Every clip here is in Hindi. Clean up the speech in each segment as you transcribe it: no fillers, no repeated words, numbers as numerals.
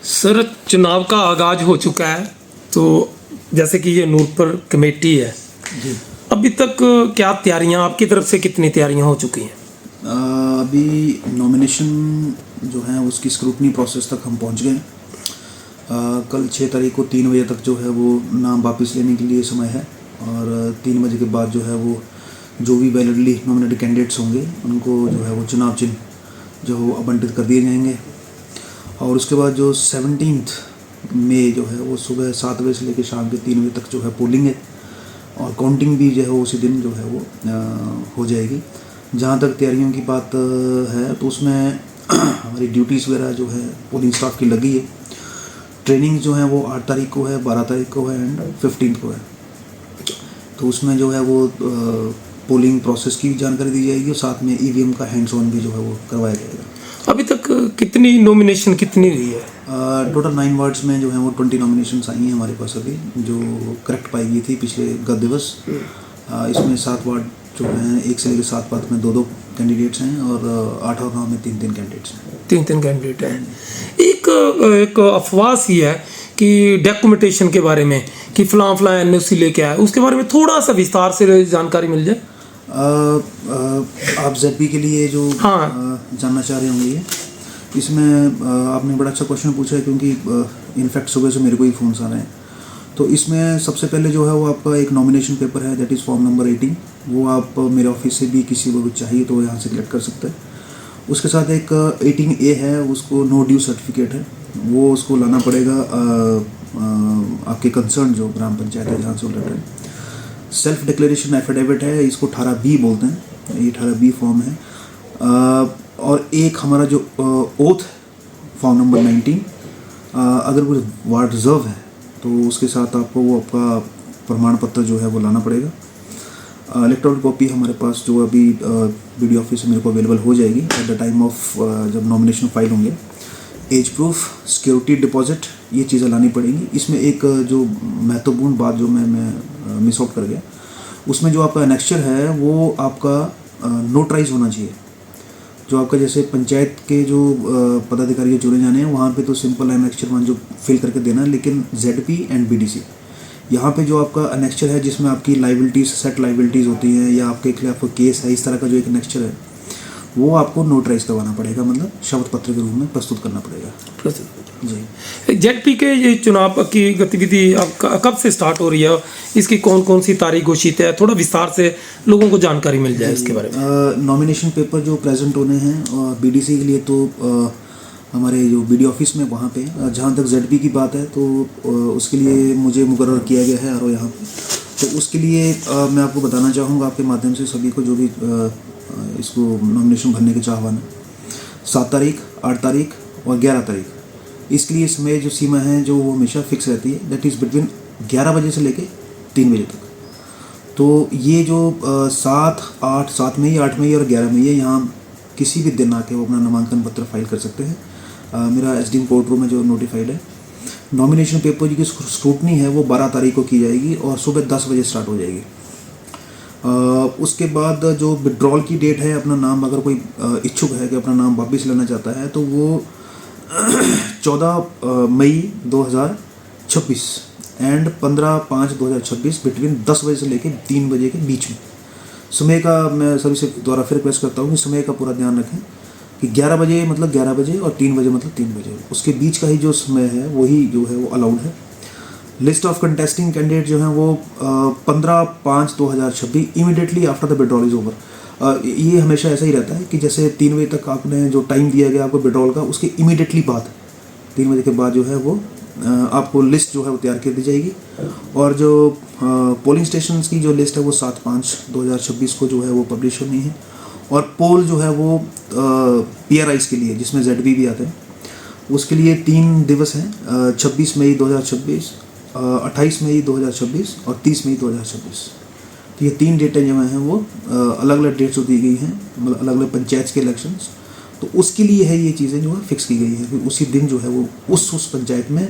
सर, चुनाव का आगाज हो चुका है, तो जैसे कि ये नूरपुर कमेटी है जी। अभी तक क्या तैयारियां आपकी तरफ से कितनी तैयारियां हो चुकी हैं? अभी नॉमिनेशन जो है उसकी स्क्रूटनी प्रोसेस तक हम पहुंच गए। कल 6 तारीख को 3 बजे तक जो है वो नाम वापस लेने के लिए समय है और 3 बजे के बाद जो है वो जो भी वैलिडली नॉमिनेटेड कैंडिडेट्स होंगे उनको जो है वो चुनाव चिन्ह जो है वो आवंटित कर दिए जाएंगे। और उसके बाद जो 17 मई जो है वो सुबह 7 बजे से लेकर शाम के 3 बजे तक जो है पोलिंग है और काउंटिंग भी जो है उसी दिन जो है वो हो जाएगी। जहाँ तक तैयारियों की बात है तो उसमें हमारी ड्यूटीज़ वगैरह जो है पोलिंग स्टाफ की लगी है। ट्रेनिंग जो है वो 8 तारीख को है, 12 तारीख को है एंड 15 को है। तो उसमें जो है वो पोलिंग प्रोसेस की जानकारी दी जाएगी और साथ में ईवीएम का हैंड्स ऑन भी जो है वो करवाया जाएगा। अभी तक कितनी नॉमिनेशन कितनी हुई है? टोटल 9 वार्ड्स में जो है वो 20 नॉमिनेशंस आई हैं हमारे पास अभी, जो करेक्ट पाई गई थी पिछले गत दिवस। इसमें 7 वार्ड जो हैं 1 से लेकर 7 वार्ड में 2-2 कैंडिडेट्स हैं और 8 और 9 में 3-3 कैंडिडेट्स हैं। 3-3 कैंडिडेट हैं। एक अफवाह सी है कि डॉक्यूमेंटेशन के बारे में कि फलां एनओसी लेके आया, उसके बारे में थोड़ा सा विस्तार से जानकारी मिल जाए। आप जेडपी के लिए जो जानना चाह रहे होंगे ये, इसमें आपने बड़ा अच्छा क्वेश्चन पूछा है क्योंकि इनफैक्ट सुबह से मेरे को ही फ़ोन्स आ रहे हैं। तो इसमें सबसे पहले जो है वो आपका एक नॉमिनेशन पेपर है, दैट इज़ फॉर्म नंबर 18। वो आप मेरे ऑफिस से भी किसी को चाहिए तो यहाँ से कलेक्ट कर सकते हैं। उसके साथ एक 18A है, उसको नो ड्यू सर्टिफिकेट है, वो उसको लाना पड़ेगा आपके कंसर्न जो ग्राम पंचायत है जहाँ से वो लेटर है। सेल्फ डिक्लेरेशन एफिडेविट है, इसको 18B बोलते हैं, ये 18B फॉर्म है। और एक हमारा जो ओथ फॉर्म नंबर 19, अगर कोई वार्ड रिजर्व है तो उसके साथ आपको वो आपका प्रमाण पत्र जो है वो लाना पड़ेगा। इलेक्ट्रॉनिक कॉपी हमारे पास जो अभी BDO ऑफिस से मेरे को अवेलेबल हो जाएगी एट द टाइम ऑफ जब नॉमिनेशन फाइल होंगे। एज प्रूफ, सिक्योरिटी डिपॉजिट, ये चीज़ें लानी पड़ेंगी। इसमें एक जो महत्वपूर्ण बात जो मैं मिस आउट कर गया, उसमें जो आपका एनेक्चर है वो आपका नोटराइज होना चाहिए। जो आपका जैसे पंचायत के जो पदाधिकारी चुने जाने हैं वहाँ पे तो सिंपल एनेक्चर वन जो फिल करके देना है, लेकिन ZP एंड BDC यहाँ पे जो आपका एनेक्चर है जिसमें आपकी लाइबिलिटीज़, सेट लाइबिलिटीज़ होती हैं या आपके खिलाफ कोई केस है, इस तरह का जो एक एनेक्चर है वो आपको नोटराइज करवाना पड़ेगा, मतलब शपथ पत्र के रूप में प्रस्तुत करना पड़ेगा। जी। ZP के ये चुनाव की गतिविधि अब कब से स्टार्ट हो रही है? इसकी कौन कौन सी तारीख घोषित है? थोड़ा विस्तार से लोगों को जानकारी मिल जाए इसके बारे में। नॉमिनेशन पेपर जो प्रेजेंट होने हैं और BDC के लिए तो हमारे जो BDO ऑफिस में वहाँ पे, जहाँ तक ZP की बात है तो उसके लिए मुझे मुकर्रर किया गया है यहाँ पे। तो उसके लिए मैं आपको बताना चाहूँगा आपके माध्यम से सभी को जो भी इसको नॉमिनेशन भरने के चाहवान है, 7 तारीख, 8 तारीख और 11 तारीख, इसके लिए समय जो सीमा है जो वो हमेशा फिक्स रहती है, दैट इज़ बिटवीन 11 बजे से लेके 3 बजे तक। तो ये जो 7 मई, 8 मई और 11 मई है, यहाँ किसी भी दिन आके वो अपना नामांकन पत्र फाइल कर सकते हैं। मेरा SDM कोर्ट रूम में जो नोटिफाइड है। नॉमिनेशन पेपर की स्क्रूटनी है वो 12 तारीख को की जाएगी और सुबह 10 बजे स्टार्ट हो जाएगी। उसके बाद जो विड्रॉल की डेट है, अपना नाम अगर कोई इच्छुक है कि अपना नाम वापस लेना चाहता है तो वो 14 मई 2026 एंड 15/5/2026 बिटवीन 10 बजे से लेकर 3 बजे के बीच में। समय का मैं सभी से द्वारा फिर रिक्वेस्ट करता हूँ कि समय का पूरा ध्यान रखें कि 11 बजे मतलब 11 बजे और 3 बजे मतलब 3 बजे, उसके बीच का ही जो समय है वही जो है वो अलाउड है। लिस्ट ऑफ कंटेस्टिंग कैंडिडेट जो हैं वो 15/5/2026 immediately after the withdrawal is over. ये हमेशा ऐसा ही रहता है कि जैसे 3 बजे तक आपने जो टाइम दिया गया आपको विड्रॉल का, उसके इमीडिएटली बाद 3 बजे के बाद जो है वो आपको लिस्ट जो है वो तैयार कर दी जाएगी। और जो पोलिंग स्टेशंस की जो लिस्ट है वो 7/5/2026 को जो है वो पब्लिश होनी है। और पोल जो है वो PRIs के लिए जिसमें ZP भी आते हैं उसके लिए 3 दिवस हैं, 26 मई 2026, 28 मई 2026 और 30 मई 2026। तो ये 3 डेटें जो हैं वो अलग अलग डेट्स दी गई हैं, मतलब अलग अलग पंचायत के इलेक्शंस। तो उसके लिए है ये चीज़ें जो है फिक्स की गई हैं कि उसी दिन जो है वो उस पंचायत में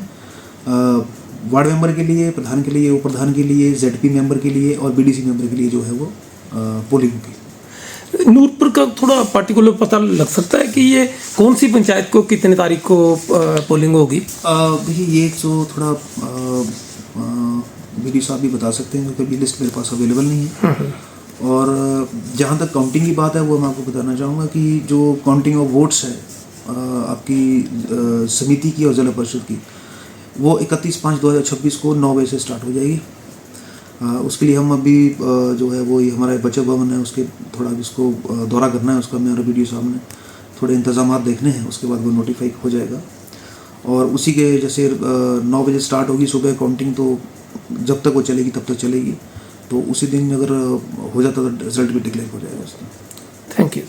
वार्ड मेंबर के लिए, प्रधान के लिए, उप प्रधान के लिए, ZP मेंबर के लिए और BDC मेंबर के लिए जो है वो पोलिंग की। नूरपुर का थोड़ा पर्टिकुलर पता लग सकता है कि ये कौन सी पंचायत को कितने तारीख को पोलिंग होगी? देखिए ये तो थोड़ा बीडी साहब भी बता सकते हैं क्योंकि अभी लिस्ट मेरे पास अवेलेबल नहीं है। और जहाँ तक काउंटिंग की बात है वो मैं आपको बताना चाहूँगा कि जो काउंटिंग ऑफ वोट्स है आपकी समिति की और जिला परिषद की, वो 31/5/2026 को 9 बजे से स्टार्ट हो जाएगी। उसके लिए हम अभी जो है वो ये हमारा बचत भवन है उसके थोड़ा इसको दौरा करना है, उसका मेरे वीडियो साहब ने थोड़े इंतजाम देखने हैं, उसके बाद वो नोटिफाई हो जाएगा। और उसी के जैसे 9 बजे स्टार्ट होगी सुबह काउंटिंग, तो जब तक वो चलेगी तब तक चलेगी। तो उसी दिन अगर हो जाता तो रिजल्ट भी डिक्लेयर हो जाएगा उसका। Thank you.